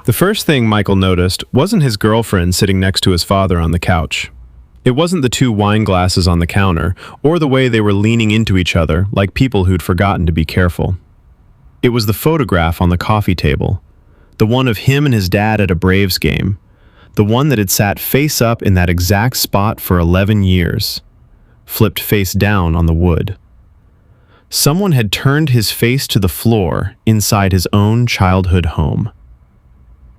The first thing Michael noticed wasn't his girlfriend sitting next to his father on the couch. It wasn't the two wine glasses on the counter, or the way they were leaning into each other like people who'd forgotten to be careful. It was the photograph on the coffee table, the one of him and his dad at a Braves game, the one that had sat face up in that exact spot for 11 years, flipped face down on the wood. Someone had turned his face to the floor inside his own childhood home.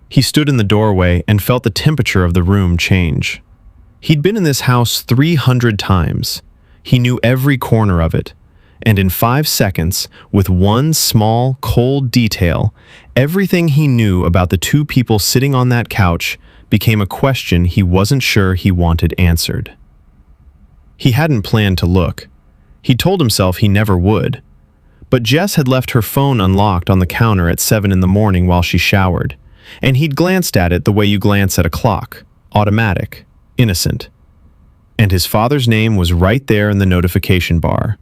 He stood in the doorway and felt the temperature of the room change. He'd been in this house 300 times. He knew every corner of it. And in 5 seconds, with one small, cold detail, everything he knew about the two people sitting on that couch became a question he wasn't sure he wanted answered. He hadn't planned to look. He told himself he never would. But Jess had left her phone unlocked on the counter at 7 in the morning while she showered, and he'd glanced at it the way you glance at a clock, automatic, innocent. And his father's name was right there in the notification bar.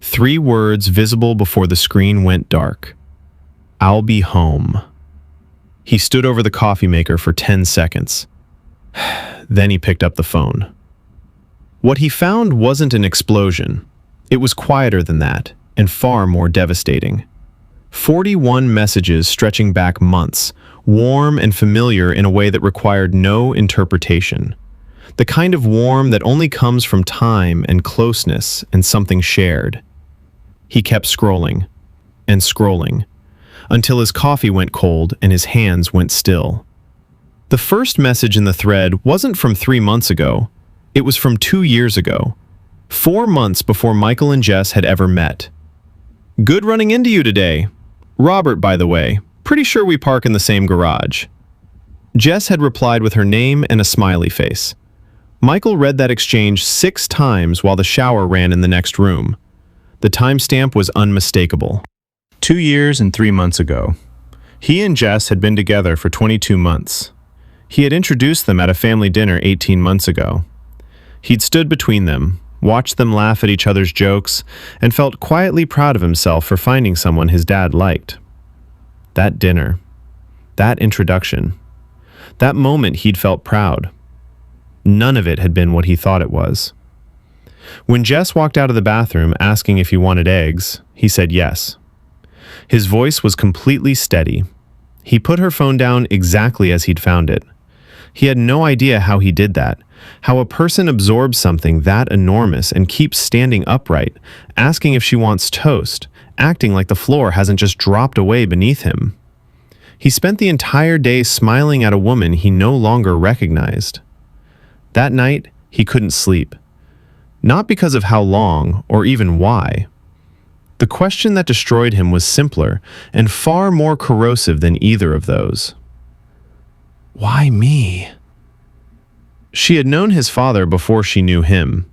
3 words visible before the screen went dark. "I'll be home." He stood over the coffee maker for 10 seconds. Then he picked up the phone. What he found wasn't an explosion. It was quieter than that, and far more devastating. 41 messages stretching back months, warm and familiar in a way that required no interpretation. The kind of warm that only comes from time and closeness and something shared. He kept scrolling and scrolling until his coffee went cold and his hands went still. The first message in the thread wasn't from 3 months ago. It was from 2 years ago, 4 months before Michael and Jess had ever met. "Good running into you today. Robert, by the way. Pretty sure we park in the same garage." Jess had replied with her name and a smiley face. Michael read that exchange 6 times while the shower ran in the next room. The timestamp was unmistakable. 2 years and 3 months ago. He and Jess had been together for 22 months. He had introduced them at a family dinner 18 months ago. He'd stood between them, watched them laugh at each other's jokes, and felt quietly proud of himself for finding someone his dad liked. That dinner, that introduction, that moment he'd felt proud. None of it had been what he thought it was. When Jess walked out of the bathroom asking if he wanted eggs, he said yes. His voice was completely steady. He put her phone down exactly as he'd found it. He had no idea how he did that, how a person absorbs something that enormous and keeps standing upright, asking if she wants toast, acting like the floor hasn't just dropped away beneath him. He spent the entire day smiling at a woman he no longer recognized. That night, he couldn't sleep. Not because of how long or even why. The question that destroyed him was simpler and far more corrosive than either of those. Why me? She had known his father before she knew him.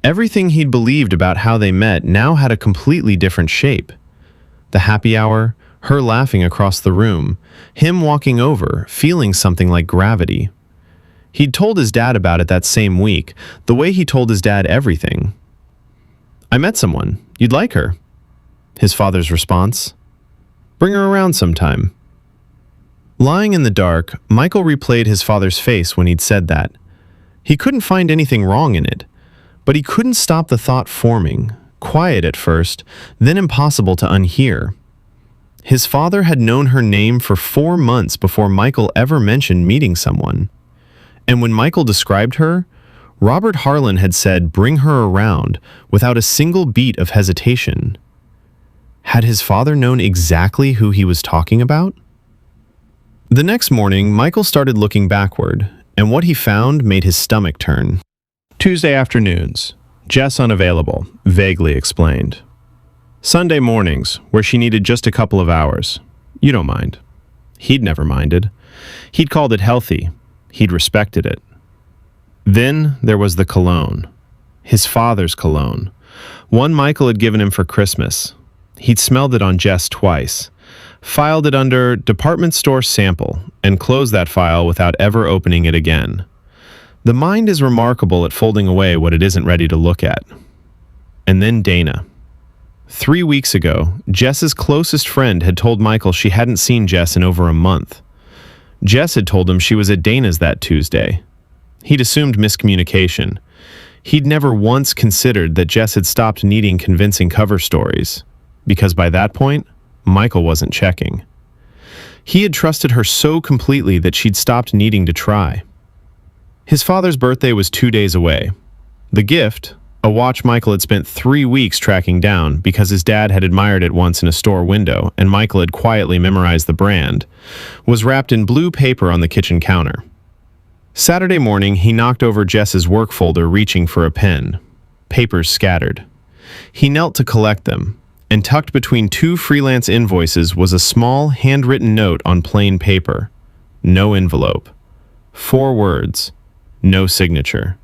Everything he'd believed about how they met now had a completely different shape. The happy hour, her laughing across the room, him walking over, feeling something like gravity. He'd told his dad about it that same week, the way he told his dad everything. "I met someone. You'd like her." His father's response, "Bring her around sometime." Lying in the dark, Michael replayed his father's face when he'd said that. He couldn't find anything wrong in it, but he couldn't stop the thought forming, quiet at first, then impossible to unhear. His father had known her name for 4 months before Michael ever mentioned meeting someone. And when Michael described her, Robert Harlan had said, "Bring her around," without a single beat of hesitation. Had his father known exactly who he was talking about? The next morning, Michael started looking backward, and what he found made his stomach turn. Tuesday afternoons, Jess unavailable, vaguely explained. Sunday mornings, where she needed just a couple of hours. You don't mind. He'd never minded. He'd called it healthy. He'd respected it. Then there was the cologne. His father's cologne. One Michael had given him for Christmas. He'd smelled it on Jess twice, filed it under department store sample, and closed that file without ever opening it again. The mind is remarkable at folding away what it isn't ready to look at. And then Dana. 3 weeks ago, Jess's closest friend had told Michael she hadn't seen Jess in over a month. Jess had told him she was at Dana's that Tuesday. He'd assumed miscommunication. He'd never once considered that Jess had stopped needing convincing cover stories, because by that point, Michael wasn't checking. He had trusted her so completely that she'd stopped needing to try. His father's birthday was 2 days away. The gift, a watch Michael had spent 3 weeks tracking down because his dad had admired it once in a store window and Michael had quietly memorized the brand, was wrapped in blue paper on the kitchen counter. Saturday morning, he knocked over Jess's work folder reaching for a pen. Papers scattered. He knelt to collect them, and tucked between 2 freelance invoices was a small, handwritten note on plain paper. No envelope. 4 words. No signature.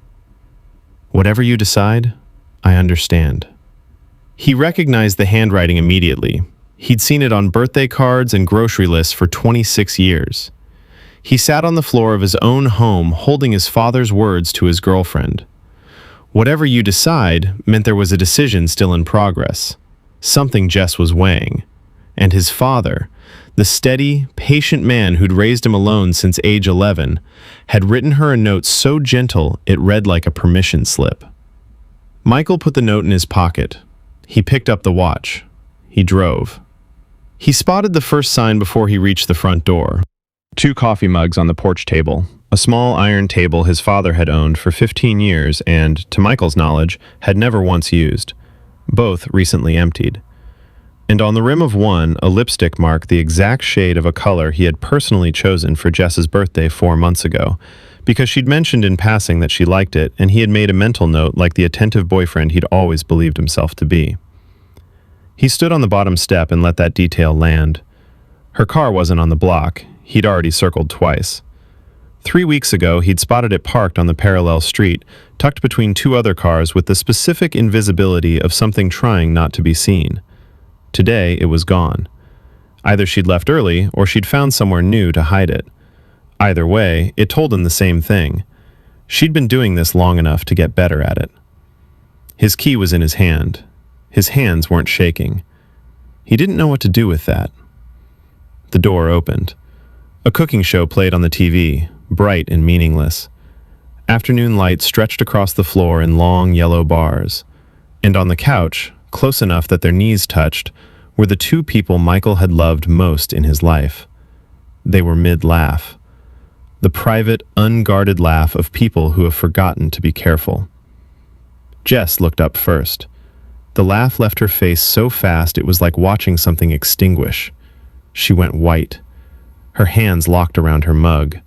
Whatever you decide, I understand. He recognized the handwriting immediately. He'd seen it on birthday cards and grocery lists for 26 years. He sat on the floor of his own home holding his father's words to his girlfriend. Whatever you decide meant there was a decision still in progress, something Jess was weighing. And his father, the steady, patient man who'd raised him alone since age 11, had written her a note so gentle it read like a permission slip. Michael put the note in his pocket. He picked up the watch. He drove. He spotted the first sign before he reached the front door. 2 coffee mugs on the porch table, a small iron table his father had owned for 15 years and, to Michael's knowledge, had never once used. Both recently emptied. And on the rim of one, a lipstick mark the exact shade of a color he had personally chosen for Jess's birthday 4 months ago, because she'd mentioned in passing that she liked it, and he had made a mental note like the attentive boyfriend he'd always believed himself to be. He stood on the bottom step and let that detail land. Her car wasn't on the block. He'd already circled twice. 3 weeks ago, he'd spotted it parked on the parallel street, tucked between 2 other cars with the specific invisibility of something trying not to be seen. Today, it was gone. Either she'd left early, or she'd found somewhere new to hide it. Either way, it told him the same thing. She'd been doing this long enough to get better at it. His key was in his hand. His hands weren't shaking. He didn't know what to do with that. The door opened. A cooking show played on the TV, bright and meaningless. Afternoon light stretched across the floor in long yellow bars. And on the couch, close enough that their knees touched, were the 2 people Michael had loved most in his life. They were mid-laugh. The private, unguarded laugh of people who have forgotten to be careful. Jess looked up first. The laugh left her face so fast it was like watching something extinguish. She went white. Her hands locked around her mug.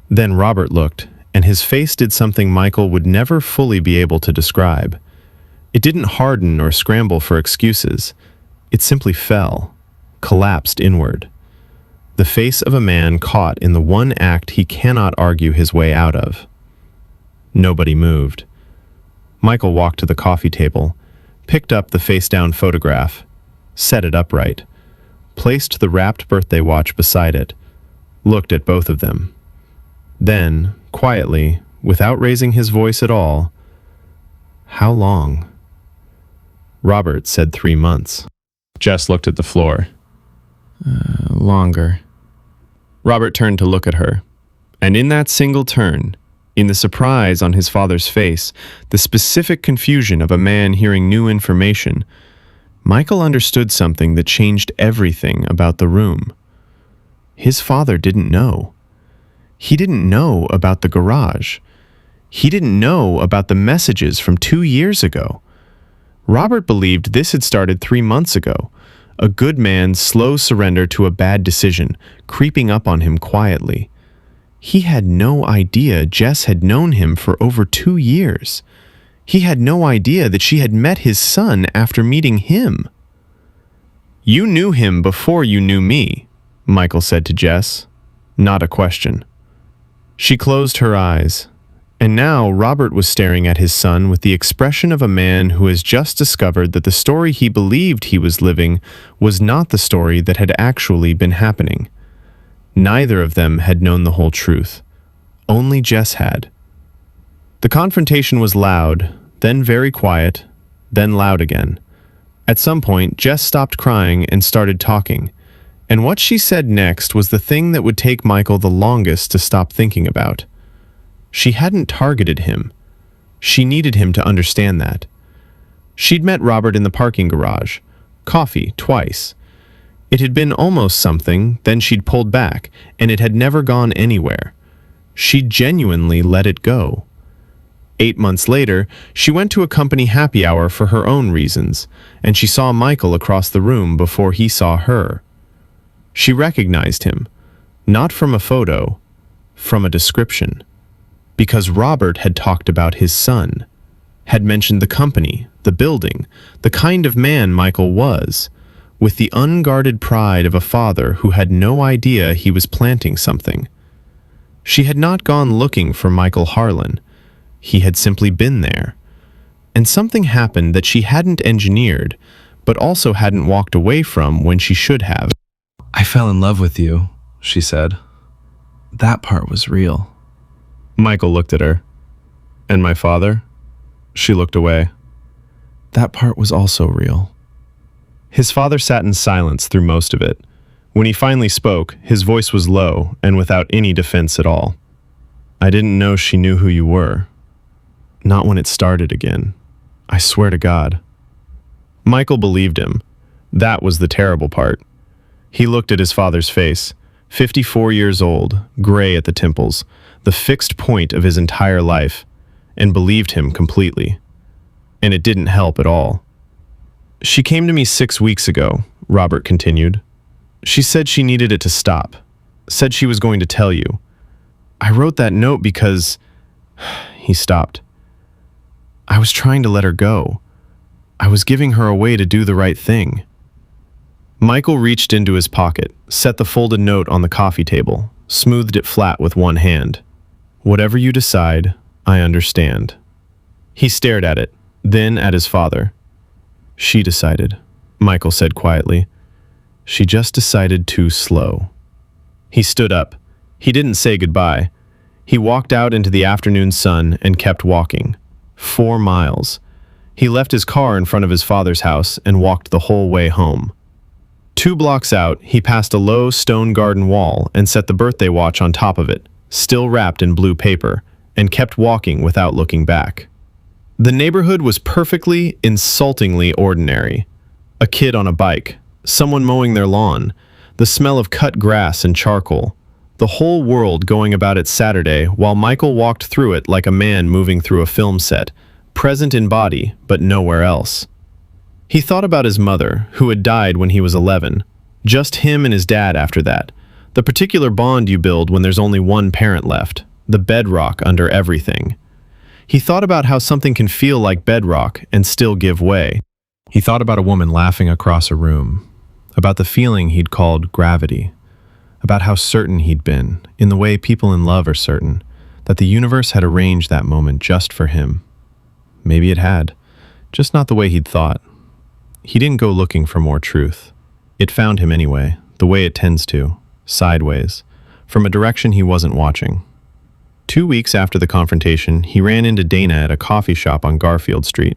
Then Robert looked, and his face did something Michael would never fully be able to describe. It didn't harden or scramble for excuses. It simply fell, collapsed inward. The face of a man caught in the one act he cannot argue his way out of. Nobody moved. Michael walked to the coffee table, picked up the face-down photograph, set it upright, placed the wrapped birthday watch beside it, looked at both of them. Then, quietly, without raising his voice at all, "How long?" Robert said 3 months. Jess looked at the floor. Longer. Robert turned to look at her, and in that single turn, in the surprise on his father's face, the specific confusion of a man hearing new information, Michael understood something that changed everything about the room. His father didn't know. He didn't know about the garage. He didn't know about the messages from 2 years ago. Robert believed this had started 3 months ago, a good man's slow surrender to a bad decision, creeping up on him quietly. He had no idea Jess had known him for over 2 years. He had no idea that she had met his son after meeting him. "You knew him before you knew me," Michael said to Jess, not a question. She closed her eyes, and now Robert was staring at his son with the expression of a man who has just discovered that the story he believed he was living was not the story that had actually been happening. Neither of them had known the whole truth. Only Jess had. The confrontation was loud, then very quiet, then loud again. At some point, Jess stopped crying and started talking, And what she said next was the thing that would take Michael the longest to stop thinking about. She hadn't targeted him. She needed him to understand that. She'd met Robert in the parking garage. Coffee, twice. It had been almost something, then she'd pulled back, and it had never gone anywhere. She genuinely let it go. 8 months later, she went to a company happy hour for her own reasons, and she saw Michael across the room before he saw her. She recognized him, not from a photo, from a description. Because Robert had talked about his son, had mentioned the company, the building, the kind of man Michael was, with the unguarded pride of a father who had no idea he was planting something. She had not gone looking for Michael Harlan. He had simply been there. And something happened that she hadn't engineered, but also hadn't walked away from when she should have. "I fell in love with you," she said. "That part was real." Michael looked at her. "And my father?" She looked away. "That part was also real." His father sat in silence through most of it. When he finally spoke, his voice was low and without any defense at all. "I didn't know she knew who you were. Not when it started again. I swear to God." Michael believed him. That was the terrible part. He looked at his father's face, 54 years old, gray at the temples, the fixed point of his entire life, and believed him completely. And it didn't help at all. "She came to me 6 weeks ago," Robert continued. "She said she needed it to stop. Said she was going to tell you. I wrote that note because..." He stopped. "I was trying to let her go. I was giving her a way to do the right thing." Michael reached into his pocket, set the folded note on the coffee table, smoothed it flat with one hand. "Whatever you decide, I understand." He stared at it, then at his father. "She decided," Michael said quietly. "She just decided too slow." He stood up. He didn't say goodbye. He walked out into the afternoon sun and kept walking. 4 miles. He left his car in front of his father's house and walked the whole way home. 2 blocks out, he passed a low stone garden wall and set the birthday watch on top of it, still wrapped in blue paper, and kept walking without looking back. The neighborhood was perfectly, insultingly ordinary. A kid on a bike, someone mowing their lawn, the smell of cut grass and charcoal, the whole world going about its Saturday while Michael walked through it like a man moving through a film set, present in body, but nowhere else. He thought about his mother, who had died when he was 11, just him and his dad after that, the particular bond you build when there's only one parent left, the bedrock under everything. He thought about how something can feel like bedrock and still give way. He thought about a woman laughing across a room, about the feeling he'd called gravity, about how certain he'd been, in the way people in love are certain, that the universe had arranged that moment just for him. Maybe it had, just not the way he'd thought. He didn't go looking for more truth. It found him anyway, the way it tends to, sideways, from a direction he wasn't watching. 2 weeks after the confrontation, he ran into Dana at a coffee shop on Garfield Street.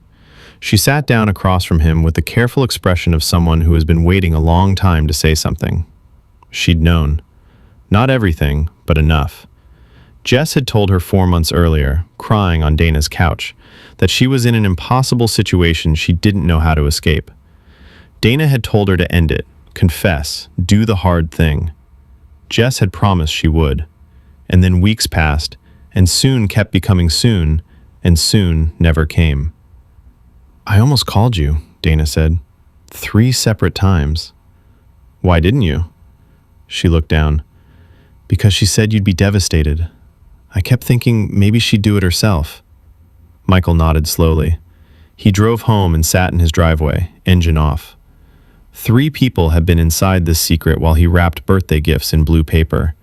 She sat down across from him with the careful expression of someone who has been waiting a long time to say something. She'd known. Not everything, but enough. Jess had told her 4 months earlier, crying on Dana's couch, that she was in an impossible situation she didn't know how to escape. Dana had told her to end it, confess, do the hard thing. Jess had promised she would. And then weeks passed, and soon kept becoming soon, and soon never came. "I almost called you," Dana said. 3 separate times. "Why didn't you?" She looked down. "Because she said you'd be devastated. I kept thinking maybe she'd do it herself." Michael nodded slowly. He drove home and sat in his driveway, engine off. 3 people had been inside this secret while he wrapped birthday gifts in blue paper,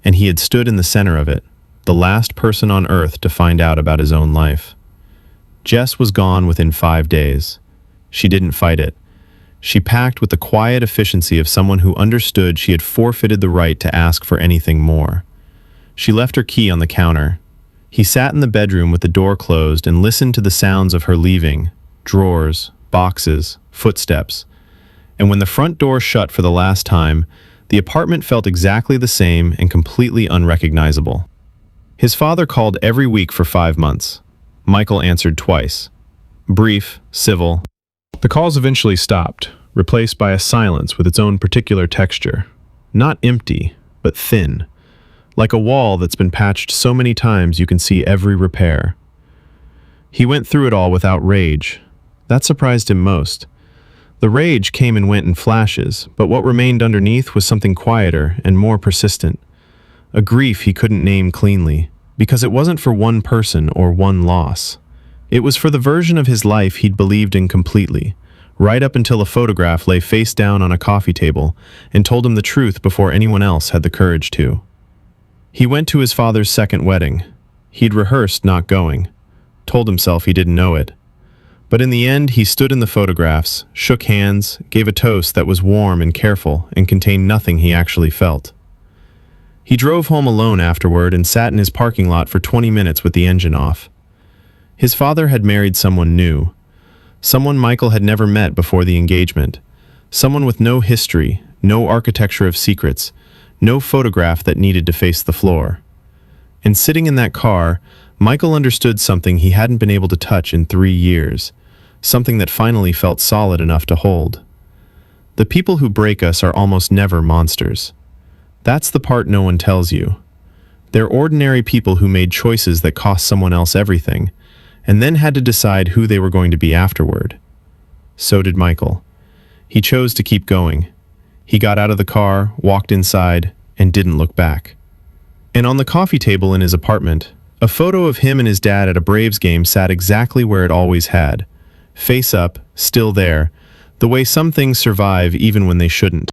and he had stood in the center of it, the last person on earth to find out about his own life. Jess was gone within 5 days. She didn't fight it. She packed with the quiet efficiency of someone who understood she had forfeited the right to ask for anything more. She left her key on the counter. He sat in the bedroom with the door closed and listened to the sounds of her leaving, drawers, boxes, footsteps. and when the front door shut for the last time, the apartment felt exactly the same and completely unrecognizable. His father called every week for 5 months. Michael answered twice. Brief, civil. The calls eventually stopped, replaced by a silence with its own particular texture. Not empty, but thin. Like a wall that's been patched so many times you can see every repair. He went through it all without rage. That surprised him most. The rage came and went in flashes, but what remained underneath was something quieter and more persistent. A grief he couldn't name cleanly, because it wasn't for one person or one loss. It was for the version of his life he'd believed in completely, right up until a photograph lay face down on a coffee table and told him the truth before anyone else had the courage to. He went to his father's second wedding. He'd rehearsed not going, told himself he didn't know it. But in the end, he stood in the photographs, shook hands, gave a toast that was warm and careful and contained nothing he actually felt. He drove home alone afterward and sat in his parking lot for 20 minutes with the engine off. His father had married someone new, someone Michael had never met before the engagement, someone with no history, no architecture of secrets, no photograph that needed to face the floor. And sitting in that car, Michael understood something he hadn't been able to touch in 3 years, something that finally felt solid enough to hold. The people who break us are almost never monsters. That's the part no one tells you. They're ordinary people who made choices that cost someone else everything, and then had to decide who they were going to be afterward. So did Michael. He chose to keep going. He got out of the car, walked inside, and didn't look back. And on the coffee table in his apartment, a photo of him and his dad at a Braves game sat exactly where it always had. Face up, still there, the way some things survive even when they shouldn't.